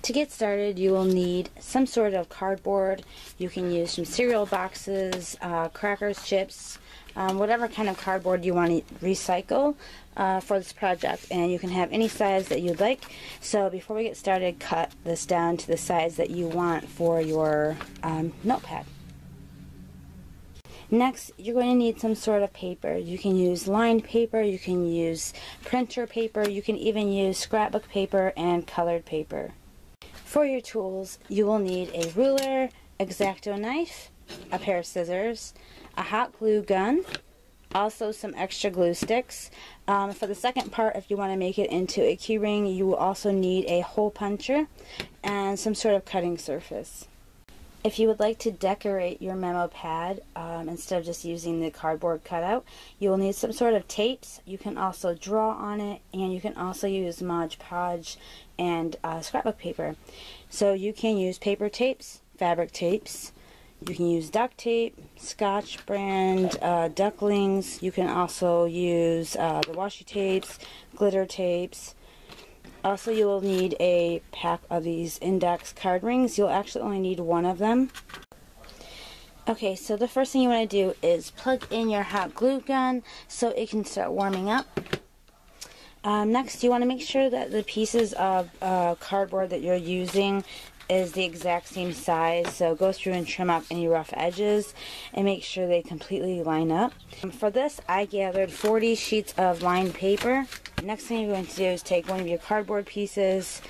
To get started, you will need some sort of cardboard. You can use some cereal boxes, crackers, chips, whatever kind of cardboard you want to recycle for this project, and you can have any size that you'd like. So before we get started, cut this down to the size that you want for your notepad. Next, you're going to need some sort of paper. You can use lined paper, you can use printer paper, you can even use scrapbook paper and colored paper. For your tools, you will need a ruler, X-Acto knife, a pair of scissors, a hot glue gun, also some extra glue sticks. For the second part, if you want to make it into a key ring, you will also need a hole puncher and some sort of cutting surface. If you would like to decorate your memo pad instead of just using the cardboard cutout, you will need some sort of tapes. You can also draw on it, and you can also use Mod Podge and scrapbook paper. So you can use paper tapes, fabric tapes, you can use duct tape, Scotch brand, ducklings. You can also use the washi tapes, glitter tapes. Also, you will need a pack of these index card rings. You'll actually only need one of them. Okay, so the first thing you want to do is plug in your hot glue gun so it can start warming up. Next, you want to make sure that the pieces of cardboard that you're using is the exact same size, so go through and trim up any rough edges and make sure they completely line up. For this, I gathered 40 sheets of lined paper. Next thing you're going to do is take one of your cardboard pieces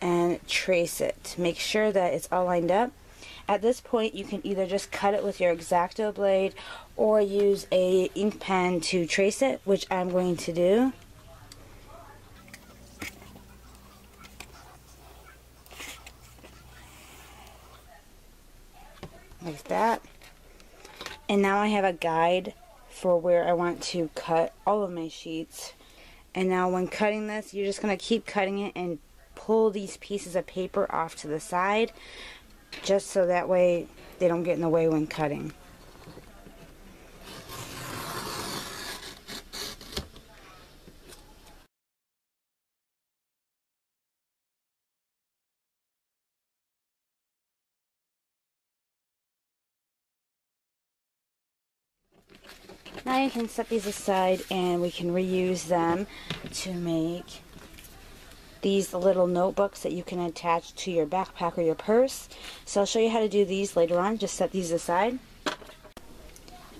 and trace it. Make sure that it's all lined up. At this point, you can either just cut it with your X-Acto blade or use a ink pen to trace it, which I'm going to do. Like that. And now I have a guide for where I want to cut all of my sheets. And now when cutting this, you're just going to keep cutting it and pull these pieces of paper off to the side, just so that way they don't get in the way when cutting. Now you can set these aside and we can reuse them to make these little notebooks that you can attach to your backpack or your purse. So I'll show you how to do these later on. Just set these aside.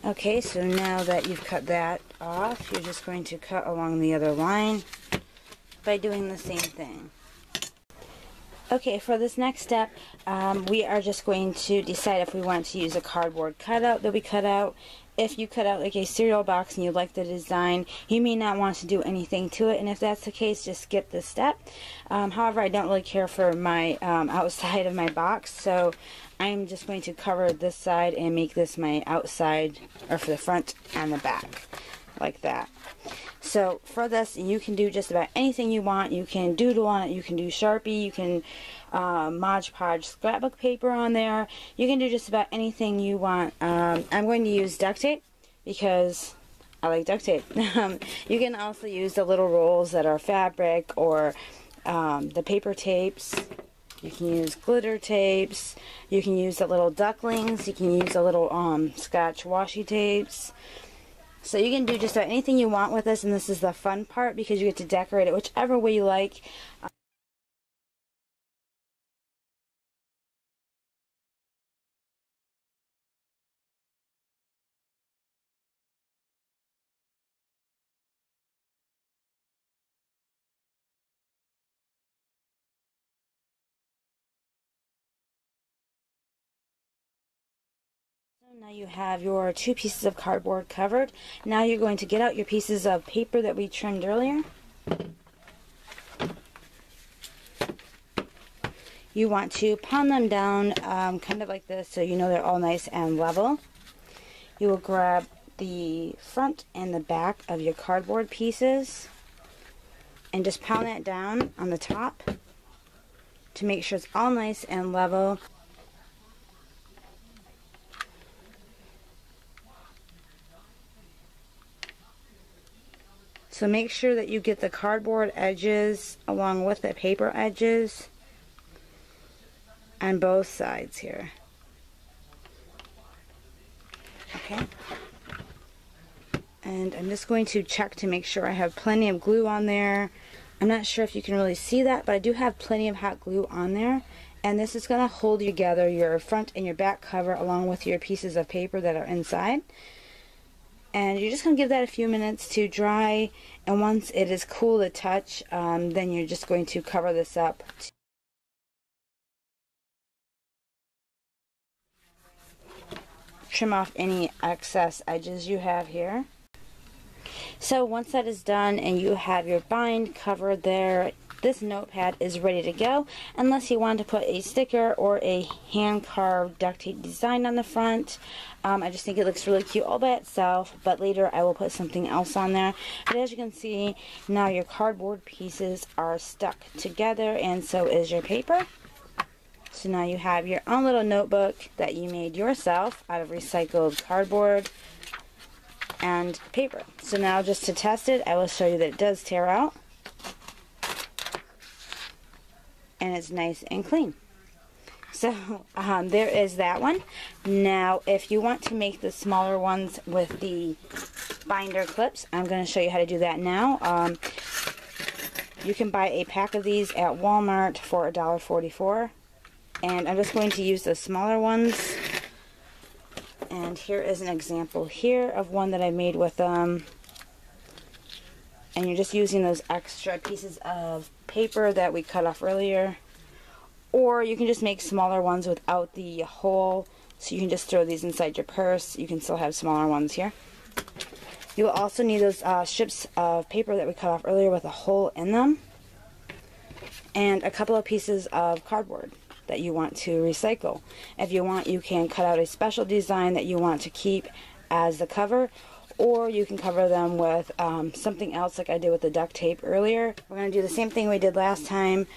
Okay, so now that you've cut that off, you're just going to cut along the other line by doing the same thing. Okay, for this next step, we are just going to decide if we want to use a cardboard cutout that we cut out. If you cut out like a cereal box and you like the design, you may not want to do anything to it, and if that's the case, just skip this step. However, I don't really care for my outside of my box, so I'm just going to cover this side and make this my outside, or for the front and the back, like that. So for this, you can do just about anything you want. You can doodle on it, you can do Sharpie, you can Mod Podge scrapbook paper on there. You can do just about anything you want. I'm going to use duct tape because I like duct tape. You can also use the little rolls that are fabric, or the paper tapes. You can use glitter tapes. You can use the little ducklings. You can use the little Scotch washi tapes. So you can do just about anything you want with this, and this is the fun part because you get to decorate it whichever way you like. Now you have your two pieces of cardboard covered. Now you're going to get out your pieces of paper that we trimmed earlier. You want to pound them down kind of like this so you know they're all nice and level. You will grab the front and the back of your cardboard pieces and just pound that down on the top to make sure it's all nice and level. So make sure that you get the cardboard edges along with the paper edges on both sides here. Okay. And I'm just going to check to make sure I have plenty of glue on there. I'm not sure if you can really see that, but I do have plenty of hot glue on there. And this is going to hold together your front and your back cover along with your pieces of paper that are inside. And you're just going to give that a few minutes to dry. And once it is cool to touch, then you're just going to cover this up. Trim off any excess edges you have here. So once that is done and you have your bind covered there, this notepad is ready to go, unless you want to put a sticker or a hand-carved duct tape design on the front. I just think it looks really cute all by itself, but later I will put something else on there. But as you can see, now your cardboard pieces are stuck together, and so is your paper. So now you have your own little notebook that you made yourself out of recycled cardboard and paper. So now just to test it, I will show you that it does tear out. And it's nice and clean. So there is that one. Now if you want to make the smaller ones with the binder clips, I'm going to show you how to do that now. You can buy a pack of these at Walmart for $1.44. And I'm just going to use the smaller ones. And here is an example here of one that I made with them. And you're just using those extra pieces of paper that we cut off earlier. Or you can just make smaller ones without the hole. So you can just throw these inside your purse. You can still have smaller ones here. You will also need those strips of paper that we cut off earlier with a hole in them. And a couple of pieces of cardboard that you want to recycle. If you want, you can cut out a special design that you want to keep as the cover, or you can cover them with something else like I did with the duct tape earlier. We're going to do the same thing we did last time.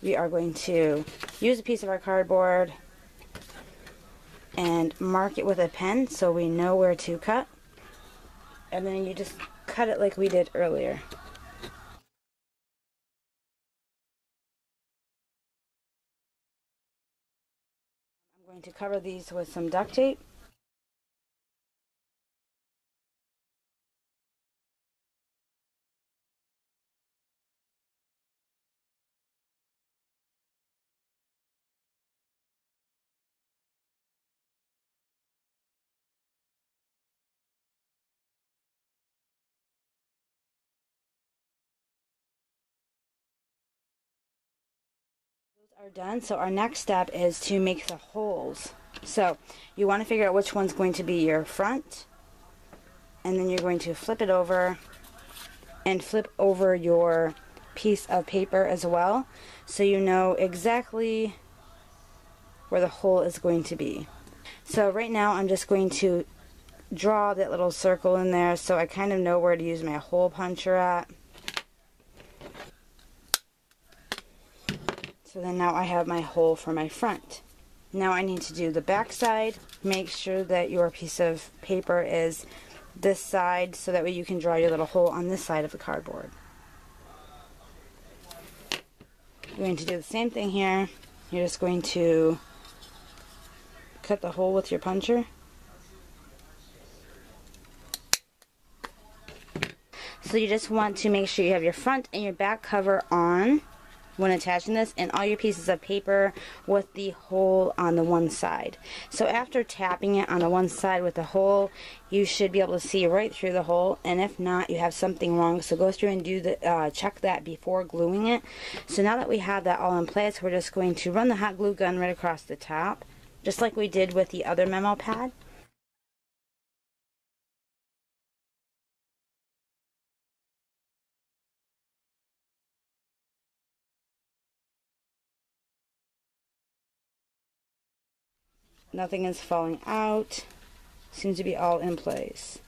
We are going to use a piece of our cardboard and mark it with a pen so we know where to cut, and then you just cut it like we did earlier. I'm going to cover these with some duct tape. Those are done. So our next step is to make the holes. So you want to figure out which one's going to be your front, and then you're going to flip it over and flip over your piece of paper as well, so you know exactly where the hole is going to be. So right now I'm just going to draw that little circle in there so I kind of know where to use my hole puncher at. So then now I have my hole for my front. Now I need to do the back side. Make sure that your piece of paper is this side, so that way you can draw your little hole on this side of the cardboard. You're going to do the same thing here. You're just going to cut the hole with your puncher. So you just want to make sure you have your front and your back cover on when attaching this, and all your pieces of paper with the hole on the one side. So after tapping it on the one side with the hole, you should be able to see right through the hole, and if not, you have something wrong. So go through and do the check that before gluing it. So now that we have that all in place, we're just going to run the hot glue gun right across the top, just like we did with the other memo pad. Nothing is falling out. Seems to be all in place.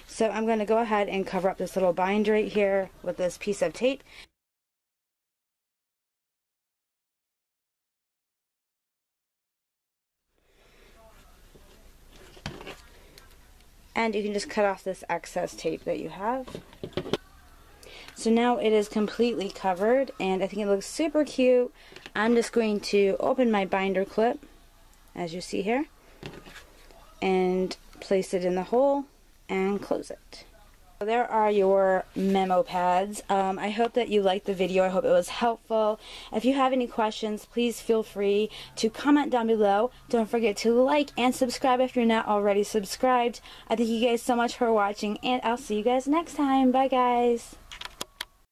So I'm going to go ahead and cover up this little bind right here with this piece of tape. And you can just cut off this excess tape that you have. So now it is completely covered, and I think it looks super cute. I'm just going to open my binder clip, as you see here, and place it in the hole and close it. So there are your memo pads. I hope that you liked the video. I hope it was helpful. If you have any questions, please feel free to comment down below. Don't forget to like and subscribe if you're not already subscribed. I thank you guys so much for watching, and I'll see you guys next time. Bye, guys.